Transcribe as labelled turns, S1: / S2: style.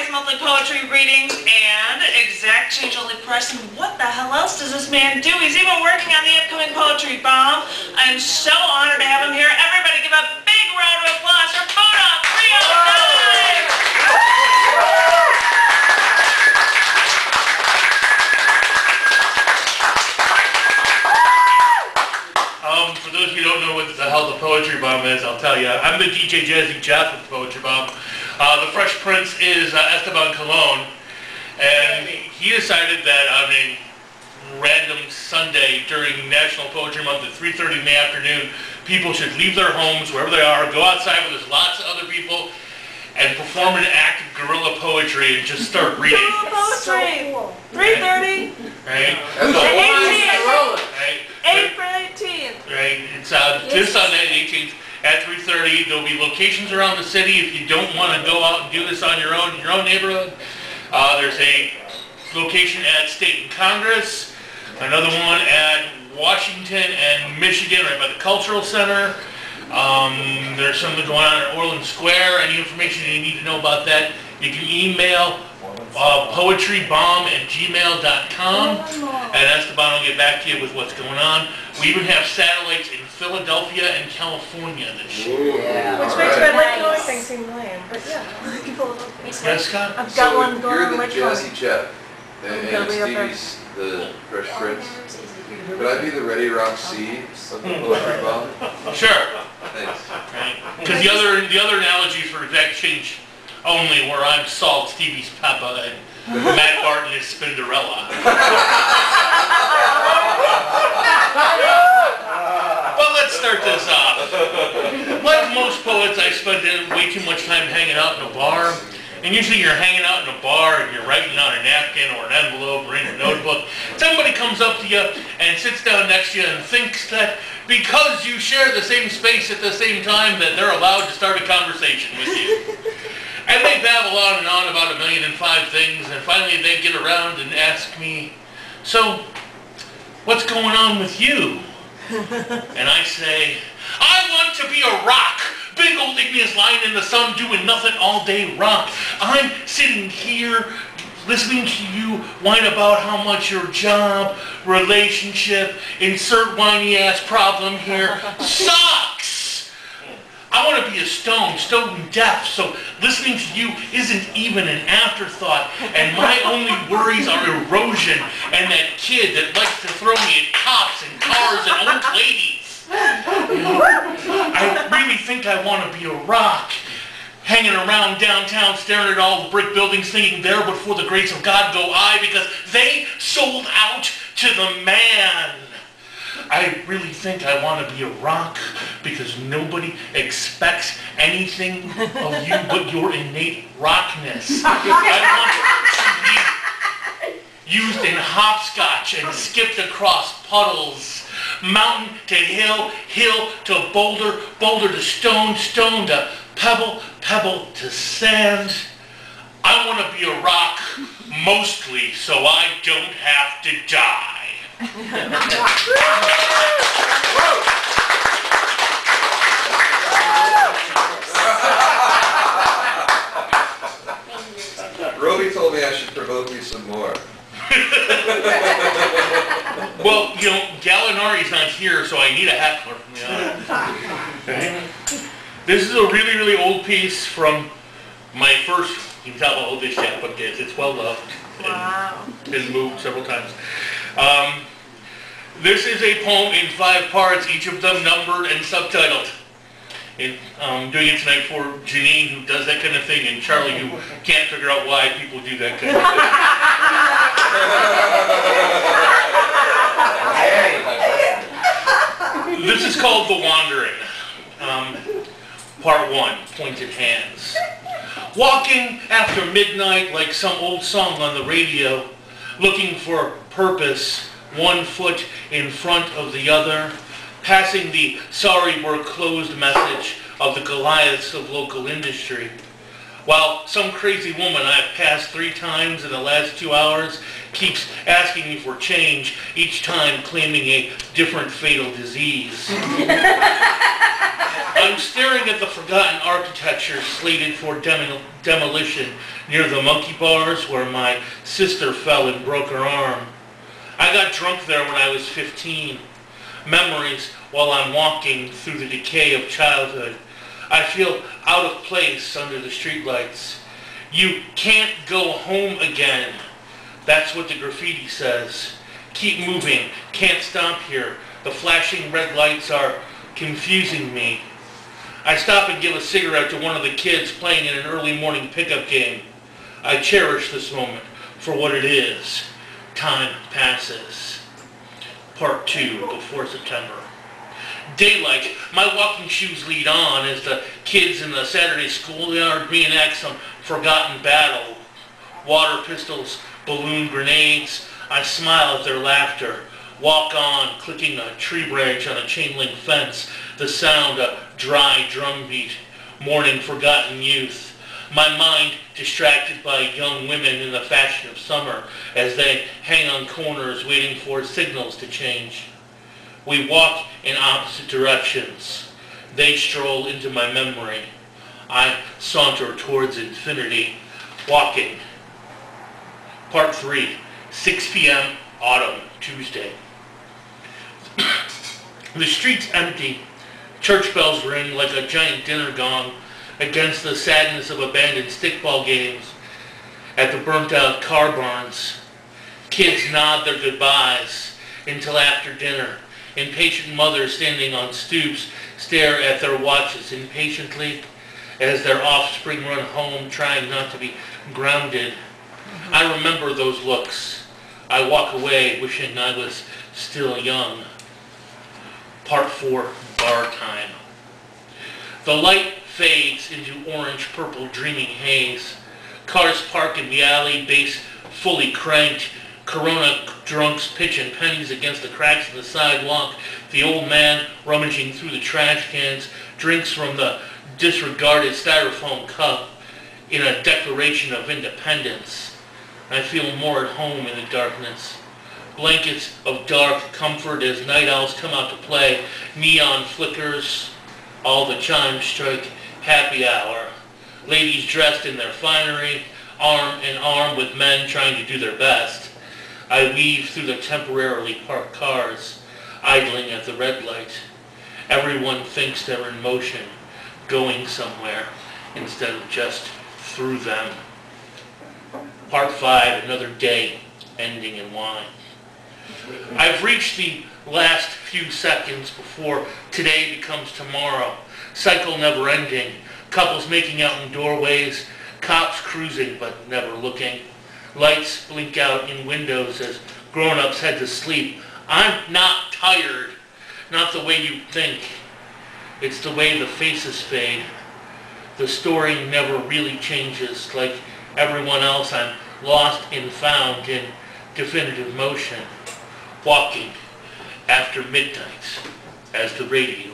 S1: Paradise monthly poetry readings and Exact Change Only Press. And what the hell else does this man do? He's even working on the upcoming Poetry Bomb. I am so honored to have him here. Everybody give a big round of applause for Buddha 309!
S2: For those of you who don't know what the hell the Poetry Bomb is, I'll tell you. I'm the DJ Jazzy Jeff with the Poetry Bomb. The Fresh Prince is Esteban Colon, and he decided that on a random Sunday during National Poetry Month at 3:30 in the afternoon, people should leave their homes, wherever they are, go outside where there's lots of other people, and perform an act of guerrilla poetry and just start reading.
S1: Poetry! 3:30.
S2: Right?
S1: April 18th.
S2: Right. It's this Sunday, the 18th, at 3:30. There'll be locations around the city. If you don't want to go out and do this on your own in your own neighborhood, there's a location at State and Congress, another one at Washington and Michigan, right by the Cultural Center. There's something going on at Orland Square. Any information you need to know about that, you can email poetrybomb@gmail.com, and Esteban will get back to you with what's going on. We even have satellites in Philadelphia and California this year.
S1: Yeah. Which makes my Lake County thing seem lame, but yeah.
S2: Yes, Scott?
S1: I've got one going on
S3: You're
S1: Lake
S3: the Jazzy
S1: County.
S3: Jeff, and Stevie's the Fresh Prince. Would I be the Ready Rock C of the Poetry Bomb?
S2: Sure.
S3: Thanks.
S2: Because the other analogies for Exact Change Only, where I'm Salt, Stevie's Peppa, and Matt Barton is Spinderella. Well, let's start this off. Like most poets, I spend way too much time hanging out in a bar. And usually you're hanging out in a bar and you're writing on a napkin or an envelope or in a notebook. Somebody comes up to you and sits down next to you and thinks that because you share the same space at the same time that they're allowed to start a conversation with you. And they babble on and on about 1,000,005 things, and finally they get around and ask me, "So, what's going on with you?" And I say, "I want to be a rock. Big old igneous lying in the sun doing nothing all day rock. I'm sitting here listening to you whine about how much your job, relationship, insert whiny ass problem here, sucks. I want to be a stone deaf, so listening to you isn't even an afterthought, and my only worries are erosion and that kid that likes to throw me at cops and cars and old ladies. I really think I want to be a rock, hanging around downtown, staring at all the brick buildings, thinking there but for the grace of God go I, because they sold out to the man. I really think I want to be a rock because nobody expects anything of you but your innate rockness. I want to be used in hopscotch and skipped across puddles, mountain to hill, hill to boulder, boulder to stone, stone to pebble, pebble to sand. I want to be a rock mostly so I don't have to die.
S3: Roby told me I should provoke you some more.
S2: Well, you know, Gallinari's not here, so I need a heckler from the audience. Okay. This is a really, really old piece from my first, you can tell how old this yet, but it's well loved.
S1: Wow.
S2: And been moved several times. This is a poem in 5 parts, each of them numbered and subtitled. I'm doing it tonight for Janine, who does that kind of thing, and Charlie, who can't figure out why people do that kind of thing. This is called The Wandering. Part 1, Pointed Hands. Walking after midnight like some old song on the radio, looking for purpose, one foot in front of the other, passing the sorry we're closed message of the Goliaths of local industry. While some crazy woman I've passed 3 times in the last 2 hours keeps asking me for change, each time claiming a different fatal disease. I'm staring at at the forgotten architecture slated for demolition near the monkey bars where my sister fell and broke her arm. I got drunk there when I was 15. Memories while I'm walking through the decay of childhood. I feel out of place under the streetlights. You can't go home again. That's what the graffiti says. Keep moving. Can't stop here. The flashing red lights are confusing me. I stop and give a cigarette to one of the kids playing in an early morning pickup game. I cherish this moment for what it is. Time passes. Part 2, before September. Daylight. My walking shoes lead on as the kids in the Saturday schoolyard reenact some forgotten battle. Water pistols, balloon grenades. I smile at their laughter. Walk on, clicking a tree branch on a chain link fence. The sound, a dry drum beat. Morning forgotten youth. My mind distracted by young women in the fashion of summer as they hang on corners waiting for signals to change. We walk in opposite directions. They stroll into my memory. I saunter towards infinity, walking. Part 3, 6 p.m., autumn, Tuesday. The street's empty. Church bells ring like a giant dinner gong against the sadness of abandoned stickball games at the burnt-out car barns. Kids nod their goodbyes until after dinner. Impatient mothers standing on stoops stare at their watches impatiently as their offspring run home trying not to be grounded. I remember those looks. I walk away wishing I was still young. Part 4, bar time. The light fades into orange-purple dreaming haze. Cars park in the alley, bass fully cranked. Corona drunks pitching pennies against the cracks in the sidewalk. The old man rummaging through the trash cans drinks from the disregarded styrofoam cup in a declaration of independence. I feel more at home in the darkness. Blankets of dark comfort as night owls come out to play. Neon flickers. All the chimes strike happy hour. Ladies dressed in their finery, arm in arm with men trying to do their best. I weave through the temporarily parked cars, idling at the red light. Everyone thinks they're in motion, going somewhere, instead of just through them. Part 5, another day, ending in wine. I've reached the last few seconds before today becomes tomorrow. Cycle never ending. Couples making out in doorways. Cops cruising but never looking. Lights blink out in windows as grown-ups head to sleep. I'm not tired. Not the way you think. It's the way the faces fade. The story never really changes. Like everyone else, I'm lost and found in definitive motion. Walking after midnight as the radio